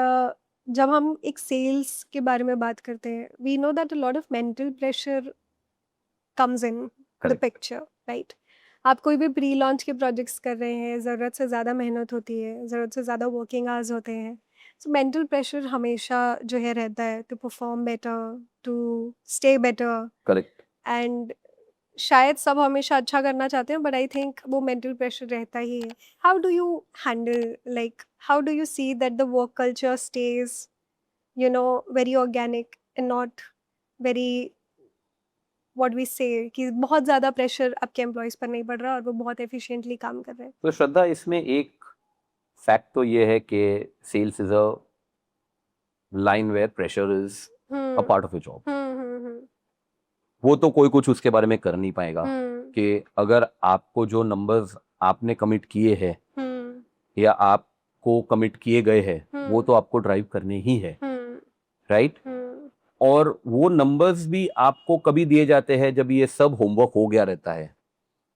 जब हम एक sales के बारे में बात करते हैं, we know that a lot of mental pressure comes in the Correct. picture, right? आप कोई भी प्री लॉन्च के प्रोजेक्ट्स कर रहे हैं, ज़रूरत से ज़्यादा मेहनत होती है, ज़रूरत से ज़्यादा वर्किंग आवर्स होते हैं. सो मेंटल प्रेशर हमेशा जो है रहता है to perform better, to stay better. Correct. And शायद सब हमेशा अच्छा करना चाहते हैं, बट आई थिंक वो मेंटल प्रेशर रहता ही है. How do you handle, like how do you see that the work culture stage very organic and not very what we say कि बहुत ज़्यादा प्रेशर आपके एम्प्लॉयज़ पर नहीं पड़ रहा और वो बहुत एफिशिएंटली काम कर रहे हैं. तो श्रद्धा, इसमें एक फैक्ट तो ये है कि sales is a line where pressure is a part of a job. वो तो कोई कुछ उसके बारे में कर नहीं पाएगा कि अगर आपको जो नंबर्स आपने कमिट किए हैं या आपको कमिट किए गए हैं वो तो आपको ड्राइव करने ही है, राइट? और वो नंबर्स भी आपको कभी दिए जाते हैं जब ये सब होमवर्क हो गया रहता है,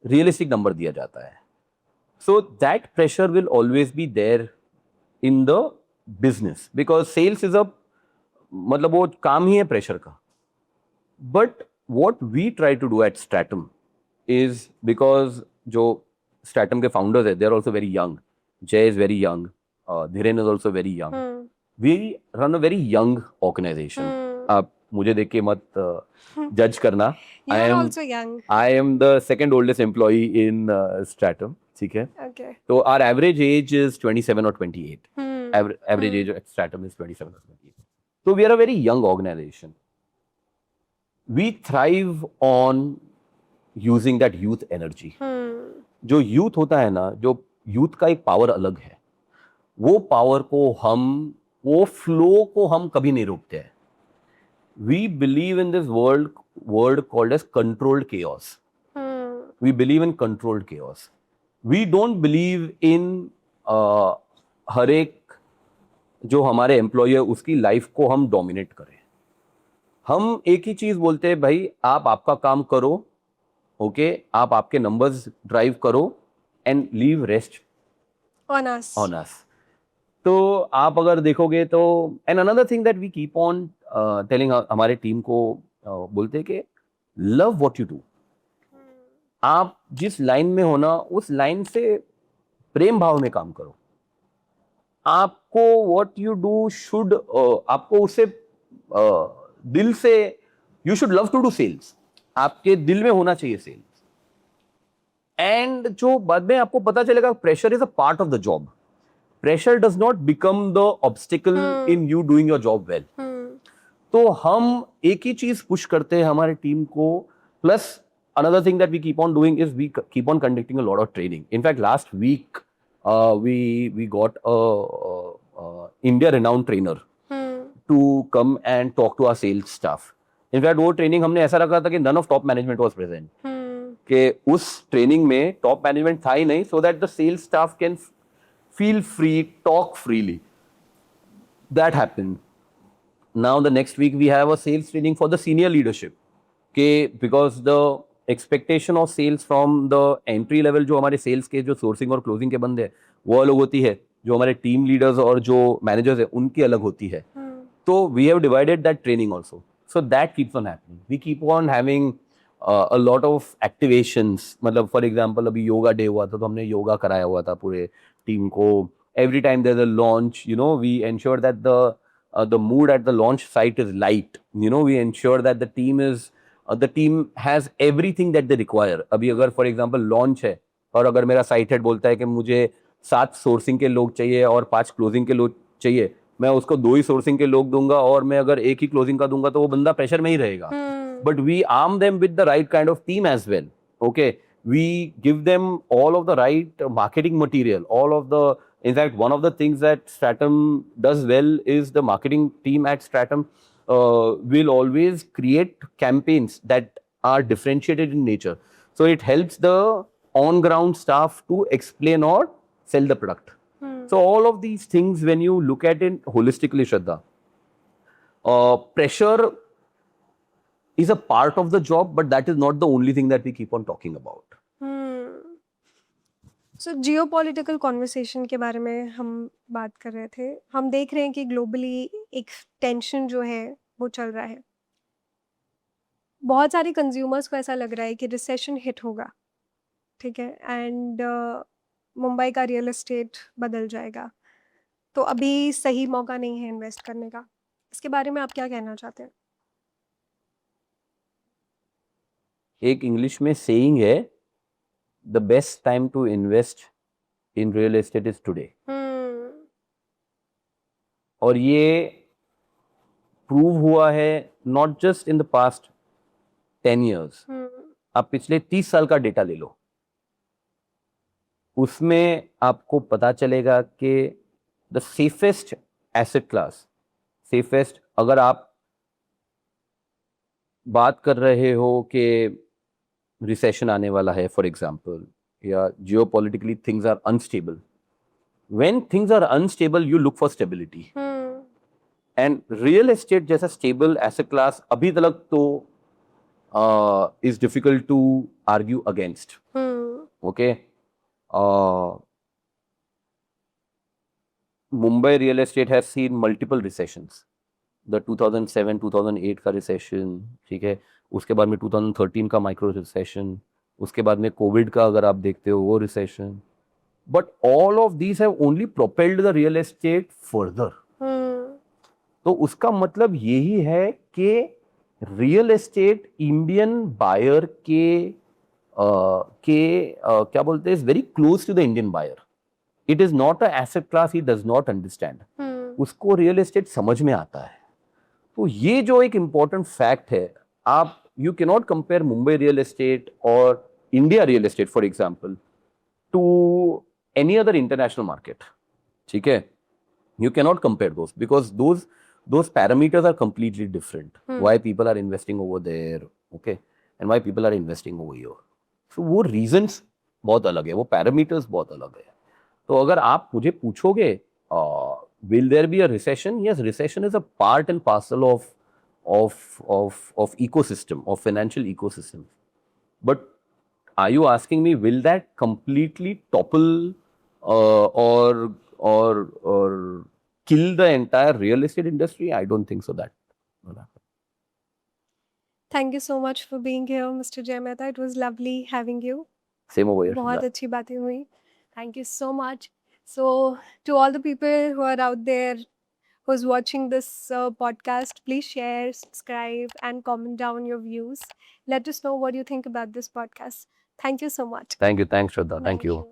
रियलिस्टिक नंबर दिया जाता है. So that pressure will always be there in the business because sales is a मतलब वो काम ही है प्रेशर का. But what we try to do at Stratum is, because जो Stratum के founders है, they are also very young. Jay is very young. Dhiren is also very young. We run a very young organization. आप मुझे देख के मत जज करना. You are also young. I am the second oldest employee in Stratum. ठीक है. Okay. तो our average age is 27 or 28. Average age at Stratum is 27 or 28. So we are a very young organization. We thrive on using that youth energy. जो youth होता है ना, जो youth का एक पावर अलग है, वो पावर को वो फ्लो को हम कभी नहीं रोकते हैं. We believe in this word called as controlled chaos. We believe in controlled chaos. We don't believe in हर एक जो हमारे एम्प्लॉय है उसकी लाइफ को हम डोमिनेट करें. हम एक ही चीज बोलते हैं, भाई आप आपका काम करो, ओके, आप आपके नंबर्स ड्राइव करो and leave rest on us. तो आप अगर देखोगे तो and another thing that we keep on telling, हमारे टीम को बोलते हैं कि लव व्हाट यू डू. आप जिस लाइन में हो ना उस लाइन से प्रेम भाव में काम करो. आपको व्हाट यू डू शुड आपको उससे दिल से you should love to do sales. आपके दिल में होना चाहिए सेल्स. एंड जो बाद में आपको पता चलेगा pressure is a part of the job. Pressure does not become the obstacle in you doing your job well. तो हम एक ही चीज पुश करते हैं हमारे टीम को. Plus another thing that we keep on doing is we keep on conducting a lot of training. In fact, last week we got a India renowned trainer to come and talk to our sales staff. In fact, वो training हमने ऐसा रखा था कि none of top management was present. कि उस training में top management था ही नहीं, so that the sales staff can feel free, talk freely. That happened. Now the next week we have a sales training for the senior leadership. Because the expectation of sales from the entry level, जो हमारे sales के जो sourcing और closing के बंदे हैं वो अलग होती है, जो हमारे team leaders और जो managers है उनकी अलग होती है. तो we have divided that training also. So that keeps on happening. We keep on having a lot of activations. मतलब for example अभी योगा डे हुआ था तो हमने योगा कराया हुआ था पूरे टीम को. Every time there's a launch, we ensure that the mood at the launch site is light. We ensure that the team has everything that they require. अभी अगर for example launch है और अगर मेरा site head बोलता है कि मुझे 7 sourcing के लोग चाहिए और 5 closing के लोग चाहिए, मैं उसको 2 ही sourcing के लोग दूंगा और मैं अगर 1 ही closing का दूंगा तो वो बंदा pressure में ही रहेगा. But we arm them with the right kind of team as well. Okay, we give them all of the right marketing material, in fact, one of the things that Stratum does well is the marketing team at Stratum will always create campaigns that are differentiated in nature. So it helps the on-ground staff to explain or sell the product. So all of these things, when you look at it holistically, Shraddha, pressure is a part of the job, but that is not the only thing that we keep on talking about. So geopolitical conversation के बारे में हम बात कर रहे थे. हम देख रहे हैं कि ग्लोबली एक टेंशन जो है वो चल रहा है. बहुत सारे कंज्यूमर्स को ऐसा लग रहा है कि रिसेशन हिट होगा, ठीक है, एंड मुंबई का रियल एस्टेट बदल जाएगा. तो अभी सही मौका नहीं है इन्वेस्ट करने का. इसके बारे में आप क्या कहना चाहते हैं? एक इंग्लिश में सेइंग है, the best time to invest in real estate is today. और ये प्रूव हुआ है not just in the past 10 years. आप पिछले 30 साल का डेटा ले लो, उसमें आपको पता चलेगा कि the safest asset class, safest, अगर आप बात कर रहे हो कि रिसेशन आने वाला है फॉर एग्जांपल, या geopolitically things are unstable, when things are unstable you look for stability. And real estate जैसा स्टेबल एसेट क्लास अभी तक तो is difficult to argue against. Okay. Mumbai real estate has seen multiple recessions. The 2007-2008 का recession, ठीक है, उसके बाद में 2013 का micro recession, उसके बाद में COVID का अगर आप देखते हो वो recession. But all of these have only propelled the real estate further. तो उसका मतलब यही है कि रियल एस्टेट इंडियन बायर के क्या बोलते हैं, is very close to the Indian buyer. It is not a asset class he does not understand. उसको रियल एस्टेट समझ में आता है. तो ये जो एक इंपॉर्टेंट फैक्ट है, आप you can not compare Mumbai real estate और India real estate for example to any other international market. ठीक है, you cannot compare those because those parameters are completely different. Why people are investing over there, okay, and why people are investing over here. So वो reasons बहुत अलग है, वो parameters बहुत अलग है. तो अगर आप मुझे पूछोगे will there be a recession? Yes, recession is a part and parcel of ecosystem, of financial ecosystem. But are you asking me will that completely topple or kill the entire real estate industry? I don't think so that will happen. Thank you so much for being here, Mr. Jay Mehta. It was lovely having you. Same over here. बहुत अच्छी बातें हुई. Thank you so much. So to all the people who are out there who's watching this podcast, please share, subscribe, and comment down your views. Let us know what you think about this podcast. Thank you so much. Thank you. Thanks, Shraddha. Thank you.